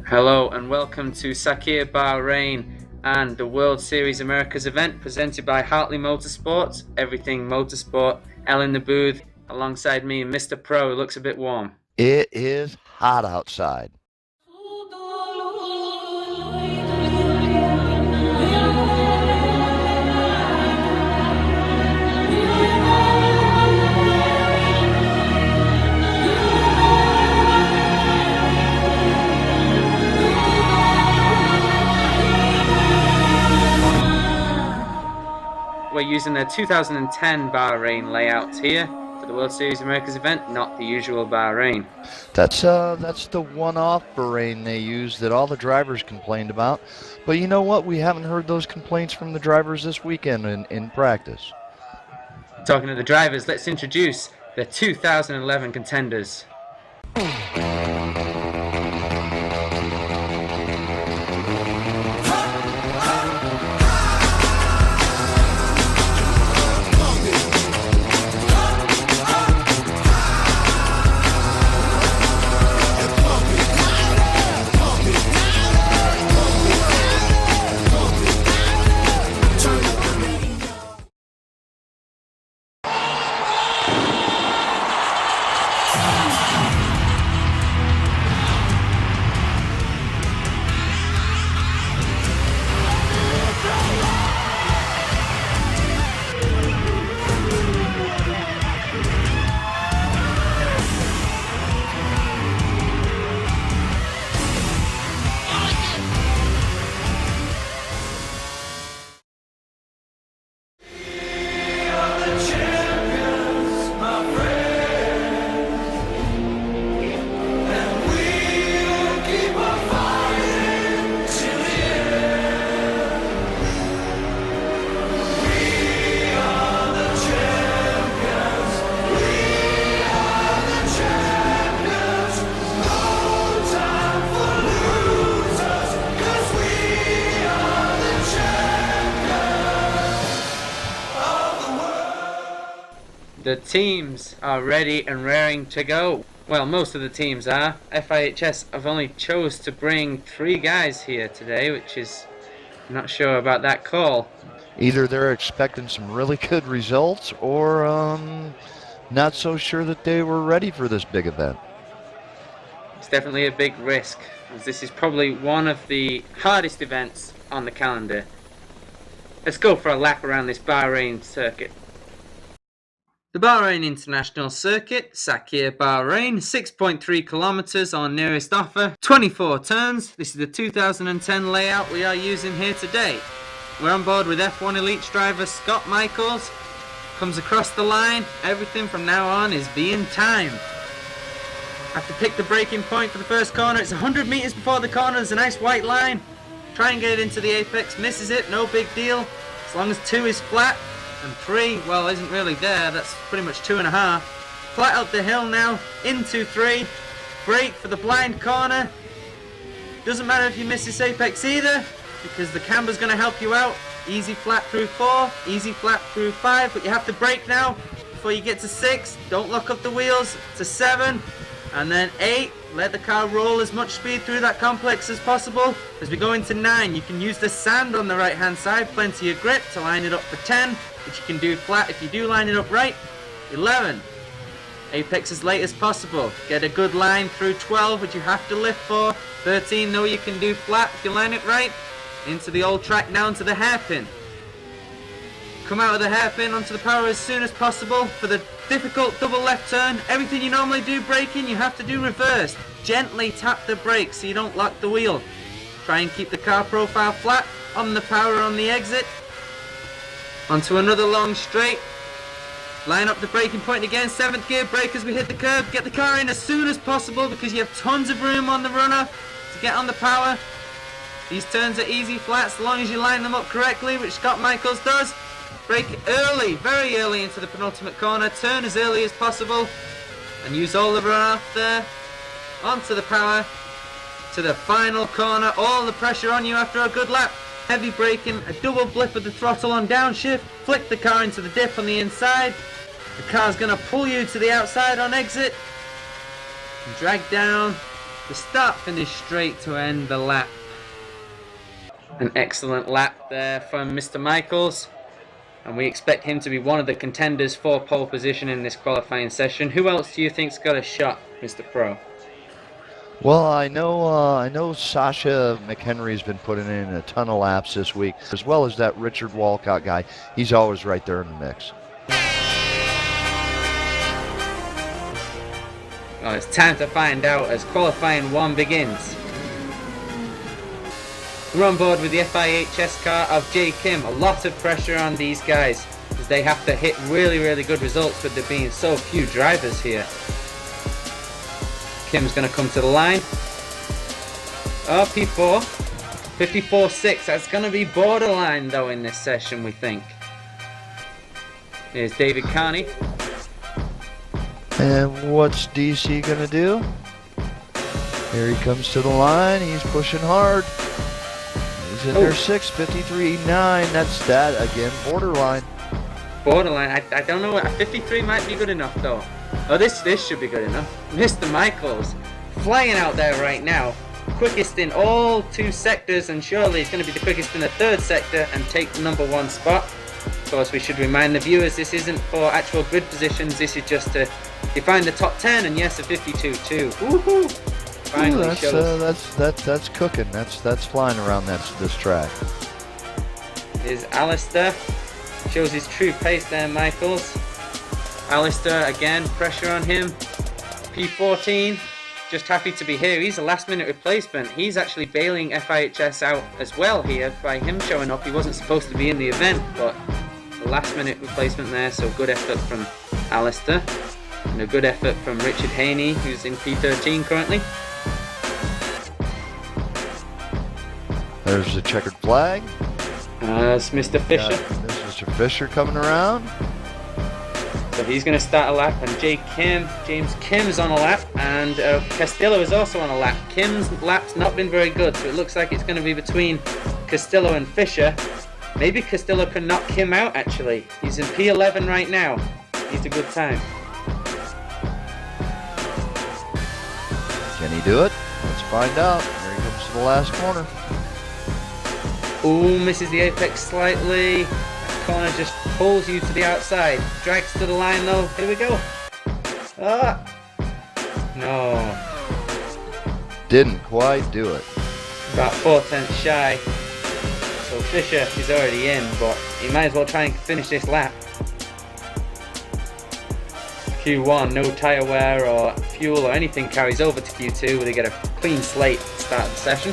Hello and welcome to Sakhir Bahrain and the World Series Americas event presented by Hartley Motorsports. Everything Motorsport. Elle in the booth alongside me, Mr. Pro. Looks a bit warm. It is hot outside. We're using the 2010 Bahrain layout here for the World Series Americas event, not the usual Bahrain. That's the one-off Bahrain they used that all the drivers complained about. But you know what? We haven't heard those complaints from the drivers this weekend in practice. Talking to the drivers, let's introduce the 2011 contenders. The teams are ready and raring to go. Well, most of the teams are. FIHS have only chose to bring 3 guys here today, which is not sure about that call. Either they're expecting some really good results or not so sure that they were ready for this big event. It's definitely a big risk, as this is probably one of the hardest events on the calendar. Let's go for a lap around this Bahrain circuit. The Bahrain International Circuit, Sakhir Bahrain, 6.3 kilometers on nearest offer, 24 turns. This is the 2010 layout we are using here today. We're on board with F1 Elite driver Scott Michaels. Comes across the line, everything from now on is being timed. Have to pick the braking point for the first corner. It's 100 meters before the corner, there's a nice white line. Try and get it into the apex, misses it, no big deal. As long as 2 is flat. And 3, well, isn't really there. That's pretty much 2.5. Flat up the hill now, into 3. Brake for the blind corner. Doesn't matter if you miss this apex either, because the camber's going to help you out. Easy flat through 4, easy flat through 5, but you have to brake now before you get to 6. Don't lock up the wheels to 7, and then 8. Let the car roll as much speed through that complex as possible. As we go into 9, you can use the sand on the right hand side, plenty of grip to line it up for 10, which you can do flat if you do line it up right. 11, apex as late as possible. Get a good line through 12, which you have to lift for. 13, though, you can do flat if you line it right. Into the old track, down to the hairpin. Come out of the hairpin onto the power as soon as possible. For the difficult double left turn, everything you normally do braking, you have to do reverse. Gently tap the brake so you don't lock the wheel. Try and keep the car profile flat on the power on the exit. Onto another long straight. Line up the braking point again. 7th gear brake as we hit the curb. Get the car in as soon as possible because you have tons of room on the runner to get on the power. These turns are easy flat as long as you line them up correctly, which Scott Michaels does. Brake early, very early into the penultimate corner. Turn as early as possible and use all the runoff there. Onto the power to the final corner. All the pressure on you after a good lap. Heavy braking, a double blip of the throttle on downshift. Flick the car into the dip on the inside. The car's going to pull you to the outside on exit. Drag down The start finish straight to end the lap. An excellent lap there from Mr. Michaels. And we expect him to be one of the contenders for pole position in this qualifying session. Who else do you think's got a shot, Mr. Pro? Well, I know Sasha McHenry's been putting in a ton of laps this week, as well as that Richard Walcott guy. He's always right there in the mix. Well, it's time to find out as qualifying 1 begins. We're on board with the FIHS car of Jay Kim. A lot of pressure on these guys as they have to hit really, really good results with there being so few drivers here. Kim's going to come to the line. Oh, P4. 54.6. That's going to be borderline though in this session, we think. Here's David Carney. And what's DC going to do? Here he comes to the line. He's pushing hard. He's in there 6, 53.9. That's that again, borderline. Borderline. I don't know. 53 might be good enough though. Oh, this should be good enough. Mr. Michaels flying out there right now. Quickest in all 2 sectors, and surely he's going to be the quickest in the 3rd sector and take the number 1 spot. Of course, we should remind the viewers this isn't for actual grid positions. This is just to define the top 10, and yes, a 52.2. Woohoo! Finally, that's cooking. That's flying around this track. Is Alistair. Shows his true pace there, Michaels. Alistair again, pressure on him. P14, just happy to be here. He's a last minute replacement. He's actually bailing FIHS out as well here by him showing up. He wasn't supposed to be in the event, but the last minute replacement there, so good effort from Alistair. And a good effort from Richard Haney, who's in P13 currently. There's the checkered flag. It's Mr. Fisher. There's Mr. Fisher coming around. So he's going to start a lap, and James Kim's on a lap, and Castillo is also on a lap. Kim's lap's not been very good, so it looks like it's going to be between Castillo and Fisher. Maybe Castillo can knock Kim out, actually. He's in P11 right now. Needs a good time. Can he do it? Let's find out. Here he comes to the last corner. Ooh, misses the apex slightly. That corner just pulls you to the outside. Drags to the line though. Here we go. Ah! No. Didn't quite do it. About 4/10 shy. So Fisher is already in, but he might as well try and finish this lap. Q1, no tyre wear or fuel or anything carries over to Q2 where they get a clean slate to start the session.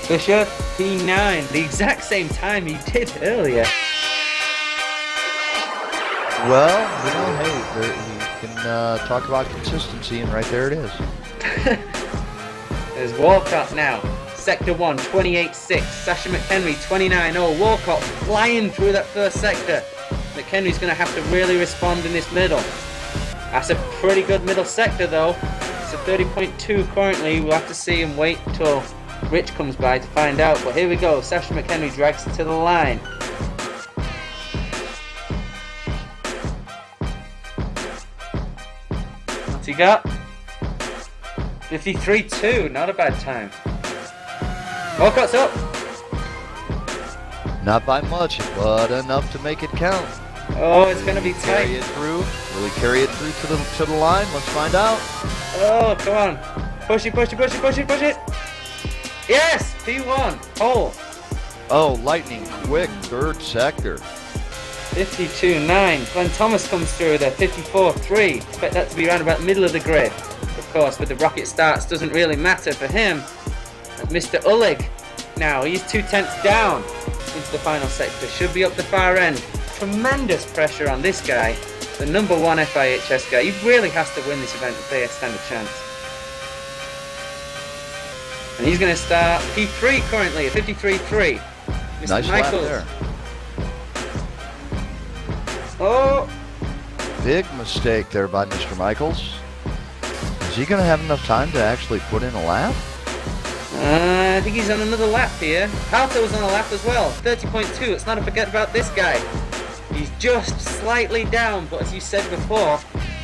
Fisher, P9, the exact same time he did earlier. Well, hey, you can talk about consistency, and right there it is. There's Walcott now. Sector 1, 28.6. Sasha McHenry, 29.0. Walcott flying through that first sector. McHenry's going to have to really respond in this middle. That's a pretty good middle sector though. It's a 30.2 currently. We'll have to see and wait until Rich comes by to find out. But here we go. Sasha McHenry drags it to the line. What's he got? 53.2. Not a bad time. Walcott's up. Not by much, but enough to make it count. Oh, it's going to be tight. Carry it through. Will he carry it through to the line? Let's find out. Oh, come on. Push it, push it, push it, push it, push it. Yes! P1. Pole. Oh, lightning quick. 3rd sector. 52.9. Glenn Thomas comes through there. 54.3. Expect that to be around about the middle of the grid. Of course, with the rocket starts, doesn't really matter for him. And Mr. Ullig. Now, he's 2/10 down into the final sector. Should be up the far end. Tremendous pressure on this guy. The number 1 FIHS guy. He really has to win this event if they stand a chance. And he's going to start P3 currently at 53.3. Mr. Nice Michaels. lap there. Oh! Big mistake there by Mr. Michaels. Is he going to have enough time to actually put in a lap? I think he's on another lap here. Halter was on a lap as well. 30.2. Let's not forget about this guy. He's just slightly down, but as you said before,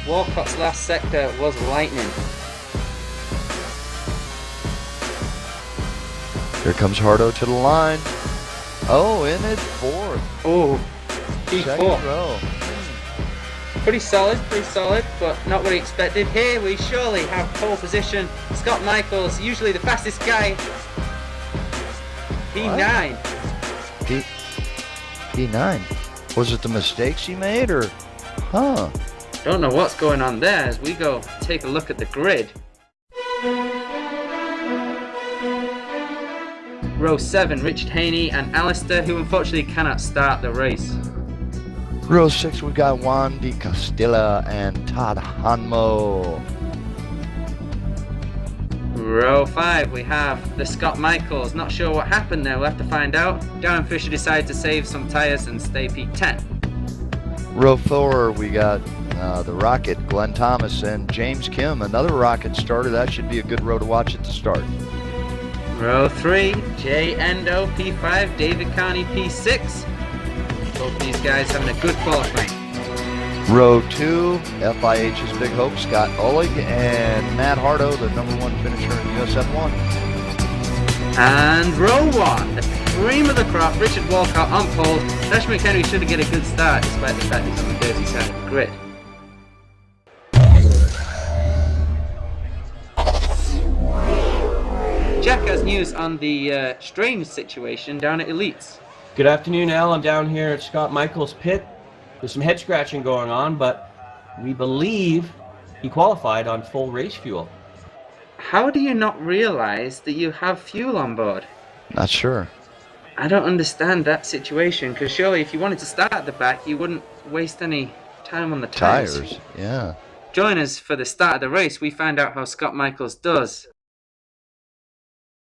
Walcott's last sector was lightning. Here comes Hardo to the line. Oh, in at fourth. Oh, Second P4. row. Pretty solid, but not what he expected. Here we surely have pole position. Scott Michaels, usually the fastest guy. P9. P9. Was it the mistakes he made, or? Huh. Don't know what's going on there as we go take a look at the grid. Row 7, Richard Haney and Alistair, who unfortunately cannot start the race. Row 6, we got Juan Di Castilla and Todd Hanmo. Row 5, we have the Scott Michaels. Not sure what happened there, we'll have to find out. Darren Fisher decided to save some tyres and stay P10. Row 4, we got the Rocket, Glenn Thomas and James Kim. Another Rocket starter. That should be a good row to watch at the start. Row 3, Jay Endo P5, David Carney P6. Both these guys having a good qualifying. Row 2, FIH's Big Hope, Scott Oleg and Matt Hardo, the #1 finisher in USF1. And row 1, the cream of the crop, Richard Walcott on pole. Nash McHenry should get a good start despite the fact he's on the dirty side of the grid. Jack has news on the strange situation down at Elites. Good afternoon, Al. I'm down here at Scott Michaels' pit. There's some head scratching going on, but we believe he qualified on full race fuel. How do you not realize that you have fuel on board? Not sure. I don't understand that situation, because surely if you wanted to start at the back, you wouldn't waste any time on the tires. Yeah. Join us for the start of the race. We find out how Scott Michaels does